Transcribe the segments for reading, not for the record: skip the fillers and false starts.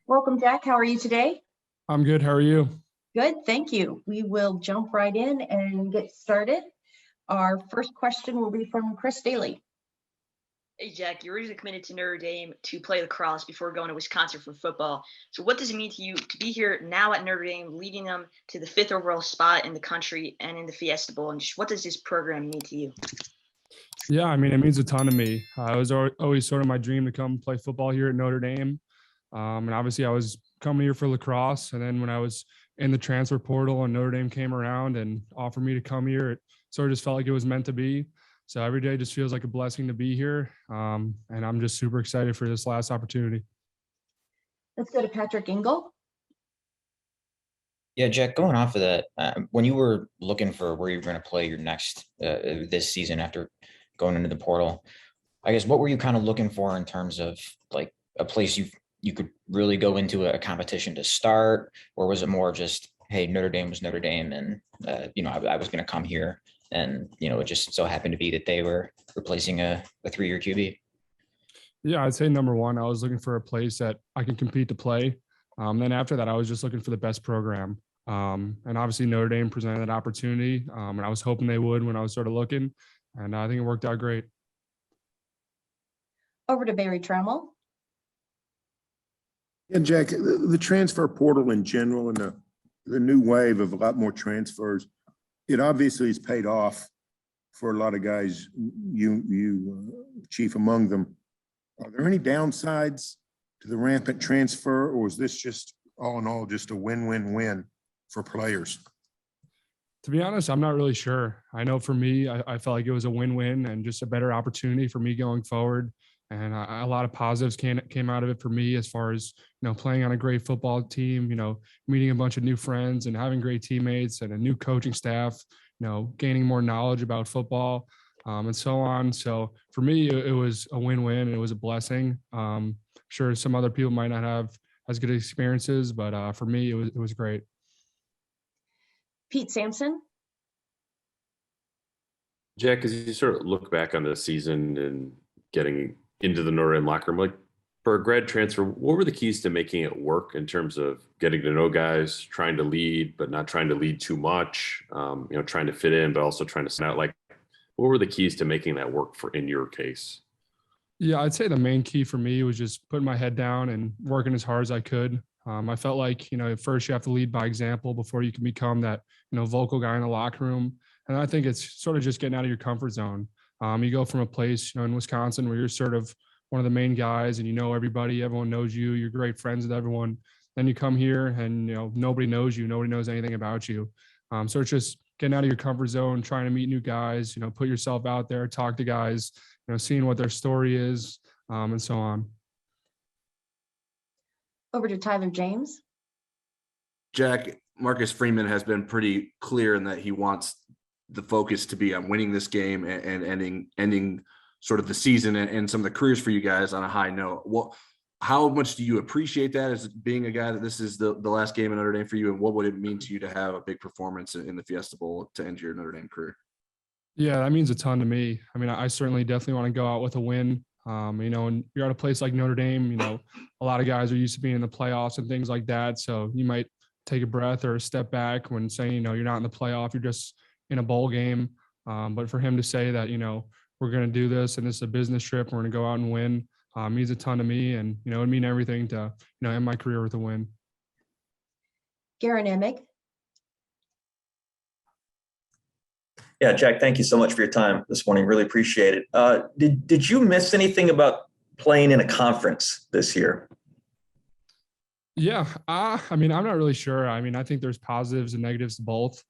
Welcome, Jack. How are you today? I'm good. How are you? Good, thank you. We will jump right in and get started. Our first question will be from Chris Daly. Hey, Jack, you originally committed to Notre Dame to play lacrosse before going to Wisconsin for football. So what does it mean to you to be here now at Notre Dame, leading them to the 5th overall spot in the country and in the Fiesta Bowl? And just what does this program mean to you? Yeah, I mean, it means a ton to me. It was always sort of my dream to come play football here at Notre Dame. And obviously I was coming here for lacrosse. And then when I was in the transfer portal and Notre Dame came around and offered me to come here, it sort of just felt like it was meant to be. So every day just feels like a blessing to be here. And I'm just super excited for this last opportunity. Let's go to Patrick Engel. Yeah, Jack, going off of that, when you were looking for where you were going to play your next this season after going into the portal, I guess what were you kind of looking for in terms of like a place you could really go into a competition to start, or was it more just, hey, Notre Dame was Notre Dame, and I was going to come here, and it just so happened to be that they were replacing a 3-year QB? Yeah, I'd say number one, I was looking for a place that I can compete to play. Then after that, I was just looking for the best program. And obviously Notre Dame presented that opportunity. And I was hoping they would when I was sort of looking, and I think it worked out great. Over to Barry Trammell. Yeah, Jack, the transfer portal in general and the new wave of a lot more transfers, it obviously has paid off for a lot of guys, you chief among them. Are there any downsides to the rampant transfer, or is this just all in all just a win-win-win for players? To be honest, I'm not really sure. I know for me, I felt like it was a win-win and just a better opportunity for me going forward. And a lot of positives came out of it for me, as far as, playing on a great football team, meeting a bunch of new friends and having great teammates and a new coaching staff, gaining more knowledge about football, and so on. So for me, it was a win-win and it was a blessing. Sure, some other people might not have as good experiences, but for me, it was great. Pete Sampson. Jack, as you sort of look back on the season and getting into the Notre Dame locker room, like for a grad transfer, what were the keys to making it work in terms of getting to know guys, trying to lead, but not trying to lead too much, trying to fit in, but also trying to stand out? Like, what were the keys to making that work in your case? Yeah, I'd say the main key for me was just putting my head down and working as hard as I could. I felt like, at first you have to lead by example before you can become that, vocal guy in the locker room. And I think it's sort of just getting out of your comfort zone. You go from a place, in Wisconsin where you're sort of one of the main guys and everybody, everyone knows you, you're great friends with everyone. Then you come here and, nobody knows you, nobody knows anything about you. So it's just getting out of your comfort zone, trying to meet new guys, put yourself out there, talk to guys, seeing what their story is, and so on. Over to Tyler James. Jack, Marcus Freeman has been pretty clear in that he wants the focus to be on winning this game and ending sort of the season and some of the careers for you guys on a high note. How much do you appreciate that as being a guy that this is the last game in Notre Dame for you, and what would it mean to you to have a big performance in the Fiesta Bowl to end your Notre Dame career? Yeah, that means a ton to me. I mean, I certainly definitely want to go out with a win. And you're at a place like Notre Dame, a lot of guys are used to being in the playoffs and things like that. So you might take a breath or a step back when saying, you're not in the playoff, you're just in a bowl game. But for him to say that, we're going to do this and this is a business trip, we're going to go out and win, means a ton to me. And, it would mean everything to, end my career with a win. Garen Emig. Yeah, Jack, thank you so much for your time this morning. Really appreciate it. Did you miss anything about playing in a conference this year? Yeah, I'm not really sure. I think there's positives and negatives to both.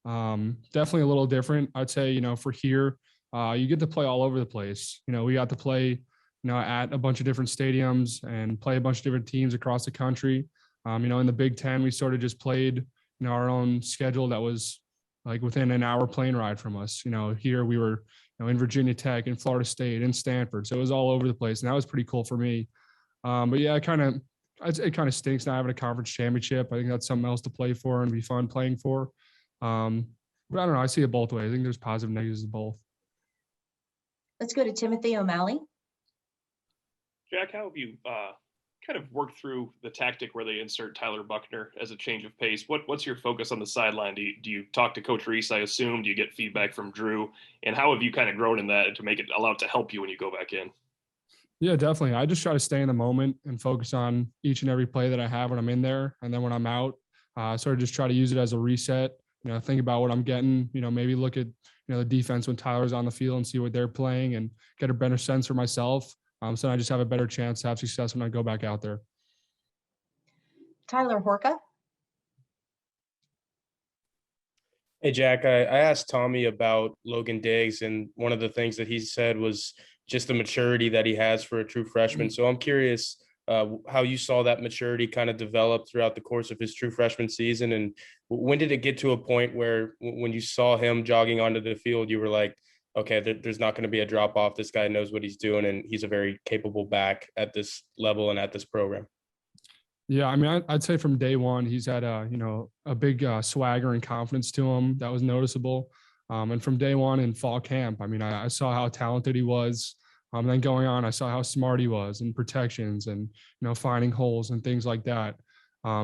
Definitely a little different. I'd say, for here, you get to play all over the place. We got to play, at a bunch of different stadiums and play a bunch of different teams across the country. In the Big Ten, we sort of just played, our own schedule that was like within an hour plane ride from us. Here we were, in Virginia Tech, in Florida State, in Stanford. So it was all over the place. And that was pretty cool for me. But yeah, it kind of stinks not having a conference championship. I think that's something else to play for and be fun playing for. But I don't know. I see it both ways. I think there's positive and negatives to both. Let's go to Timothy O'Malley. Jack, how have you kind of worked through the tactic where they insert Tyler Buckner as a change of pace. What's your focus on the sideline? Do you talk to Coach Reese, I assume? Do you get feedback from Drew? And how have you kind of grown in that to make it allow it to help you when you go back in? Yeah, definitely. I just try to stay in the moment and focus on each and every play that I have when I'm in there. And then when I'm out, sort of just try to use it as a reset, think about what I'm getting, maybe look at, the defense when Tyler's on the field and see what they're playing and get a better sense for myself. So I just have a better chance to have success when I go back out there. Tyler Horka. Hey, Jack, I asked Tommy about Logan Diggs, and one of the things that he said was just the maturity that he has for a true freshman. So I'm curious how you saw that maturity kind of develop throughout the course of his true freshman season. And when did it get to a point where when you saw him jogging onto the field, you were like, okay, there's not going to be a drop off. This guy knows what he's doing, and he's a very capable back at this level and at this program. Yeah, I mean, I'd say from day one, he's had a big swagger and confidence to him that was noticeable. And from day one in fall camp, I mean, I saw how talented he was. Then going on, I saw how smart he was in protections and, finding holes and things like that.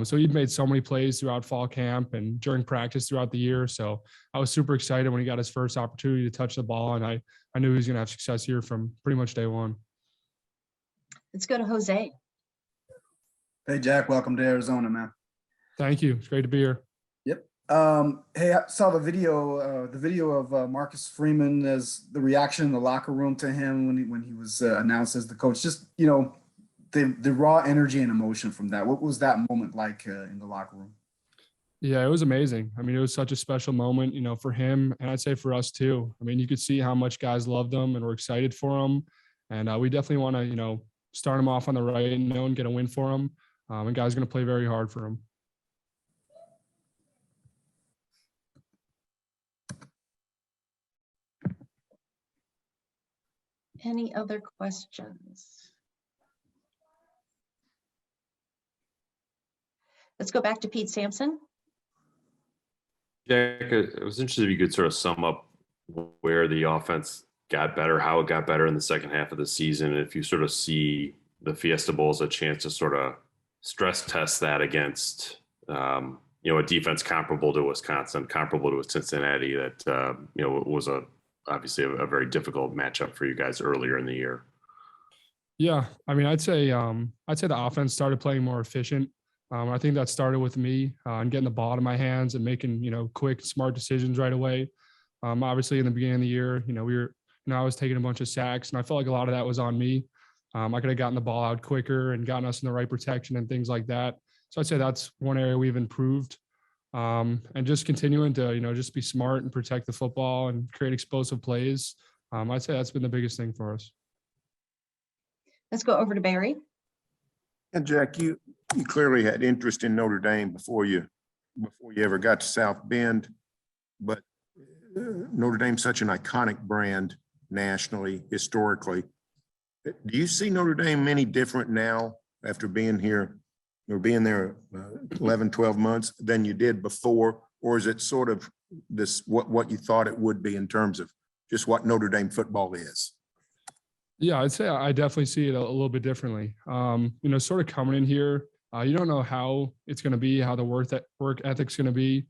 So he'd made so many plays throughout fall camp and during practice throughout the year. So I was super excited when he got his first opportunity to touch the ball. And I knew he was going to have success here from pretty much day one. Let's go to Jose. Hey, Jack, welcome to Arizona, man. Thank you. It's great to be here. Yep. Hey, I saw the video of Marcus Freeman, as the reaction in the locker room to him when he was announced as the coach. Just, the raw energy and emotion from that. What was that moment like in the locker room? Yeah, it was amazing. I mean, it was such a special moment, for him, and I'd say for us too. I mean, you could see how much guys loved him and were excited for him. And we definitely want to, start him off on the right note and get a win for him. And guys are going to play very hard for him. Any other questions? Let's go back to Pete Sampson. Jack, I was interested if you could sort of sum up where the offense got better, how it got better in the second half of the season, and if you sort of see the Fiesta Bowl as a chance to sort of stress test that against, a defense comparable to Wisconsin, comparable to Cincinnati, that, was obviously a very difficult matchup for you guys earlier in the year. Yeah, I mean, I'd say the offense started playing more efficient. I think that started with me and getting the ball in my hands and making, quick, smart decisions right away. Obviously, in the beginning of the year, I was taking a bunch of sacks, and I felt like a lot of that was on me. I could have gotten the ball out quicker and gotten us in the right protection and things like that. So I'd say that's one area we've improved. And just continuing to, just be smart and protect the football and create explosive plays. I'd say that's been the biggest thing for us. Let's go over to Barry. And Jack, you clearly had interest in Notre Dame before you ever got to South Bend, but Notre Dame's such an iconic brand nationally, historically. Do you see Notre Dame any different now after being here or being there 11, 12 months than you did before? Or is it sort of this what you thought it would be in terms of just what Notre Dame football is? Yeah, I'd say I definitely see it a little bit differently. Sort of coming in here, you don't know how it's going to be, how the work ethic's going to be.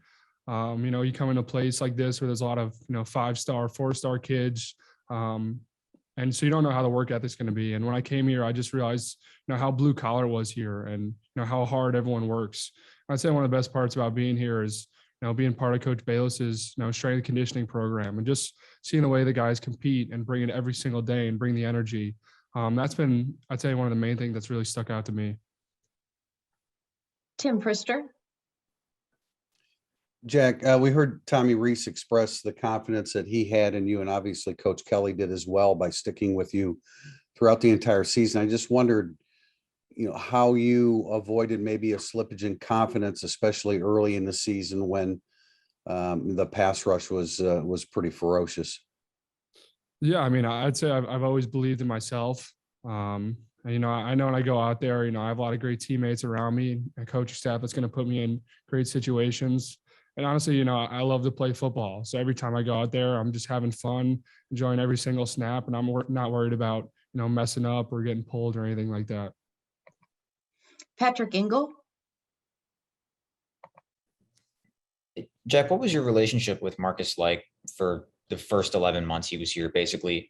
You come in a place like this where there's a lot of, 5-star, 4-star kids. And so you don't know how the work ethic's going to be. And when I came here, I just realized, how blue collar was here and, how hard everyone works. I'd say one of the best parts about being here is, being part of Coach Bayless's, strength and conditioning program and just seeing the way the guys compete and bring it every single day and bring the energy. That's been, I'd say, one of the main things that's really stuck out to me. Tim Prister. Jack, we heard Tommy Reese express the confidence that he had in you, and obviously Coach Kelly did as well by sticking with you throughout the entire season. I just wondered, how you avoided maybe a slippage in confidence, especially early in the season when the pass rush was pretty ferocious. Yeah, I mean, I'd say I've always believed in myself. I know when I go out there, I have a lot of great teammates around me and coaching staff that's going to put me in great situations. And honestly, I love to play football. So every time I go out there, I'm just having fun, enjoying every single snap, and I'm not worried about, messing up or getting pulled or anything like that. Patrick Ingle. Jack, what was your relationship with Marcus like for the first 11 months he was here, basically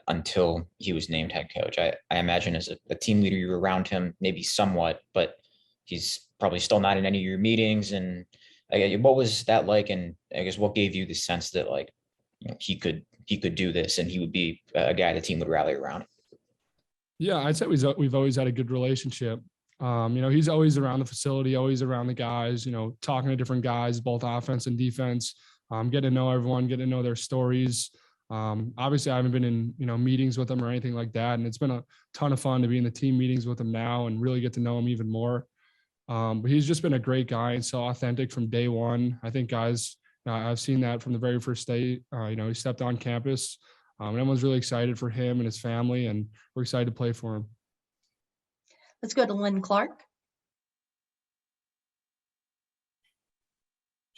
until he was named head coach? I imagine as a team leader, you were around him maybe somewhat, but he's probably still not in any of your meetings. And what was that like? And I guess what gave you the sense that like, you know, he could do this and he would be a guy the team would rally around? Yeah, I'd say we've always had a good relationship. You know, he's always around the facility, always around the guys, you know, talking to different guys, both offense and defense, getting to know everyone, getting to know their stories. Obviously I haven't been in, you know, meetings with him or anything like that. And it's been a ton of fun to be in the team meetings with him now and really get to know him even more. But he's just been a great guy and so authentic from day one. I think guys, I've seen that from the very first day, you know, he stepped on campus. And everyone's really excited for him and his family, and we're excited to play for him. Let's go to Lynn Clark.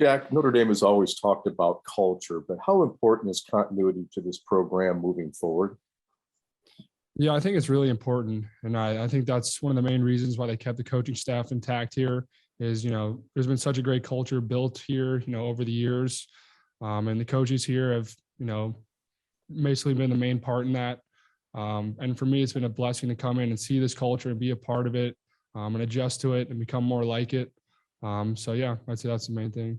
Jack, Notre Dame has always talked about culture, but how important is continuity to this program moving forward? Yeah, I think it's really important. And I think that's one of the main reasons why they kept the coaching staff intact here is, you know, there's been such a great culture built here, you know, over the years. And the coaches here have, you know, basically been the main part in that. And for me, it's been a blessing to come in and see this culture and be a part of it and adjust to it and become more like it. So yeah, I'd say that's the main thing.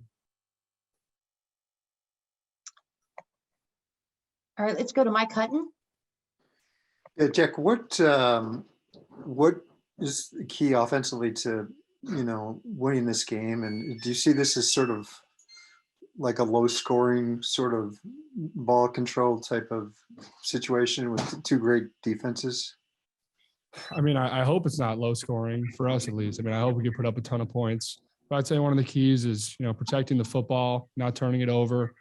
All right, let's go to Mike Hutton. Yeah, Jack, what is the key offensively to, you know, winning this game? And do you see this as sort of like a low scoring sort of ball control type of situation with two great defenses? I mean, I hope it's not low scoring for us, at least. I mean, I hope we can put up a ton of points. But I'd say one of the keys is, you know, protecting the football, not turning it over,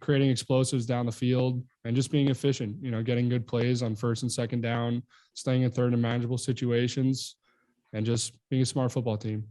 creating explosives down the field, and just being efficient, you know, getting good plays on first and second down, staying in third and manageable situations, and just being a smart football team.